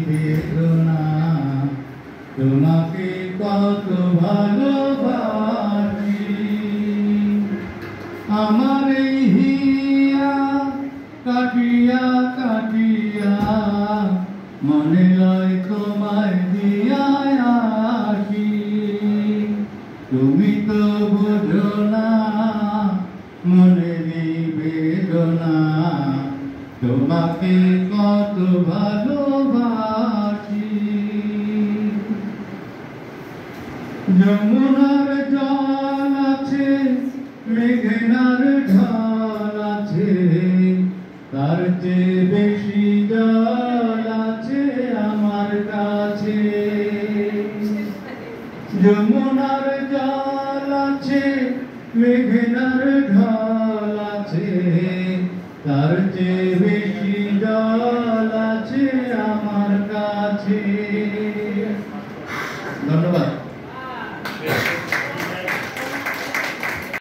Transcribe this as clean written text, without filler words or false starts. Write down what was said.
বেদনা তোমাকে কত ভালোবাসি আমার এই হিয়া কাটিয়া কাটিয়া মনে লয় তোমায় দিয়া আসি তুমি তো বোঝো না মনেরই বেদনা তোমাকে কত ভালোবাসি যমুনার জল আছে মেঘনার ঢল আছে তার চেয়ে বেশি জল আছে আমার কাছে যমুনার জল আছে মেঘনার ঢল আছে তার চেয়ে বেশি জল আছে আমার কাছে। ধন্যবাদ।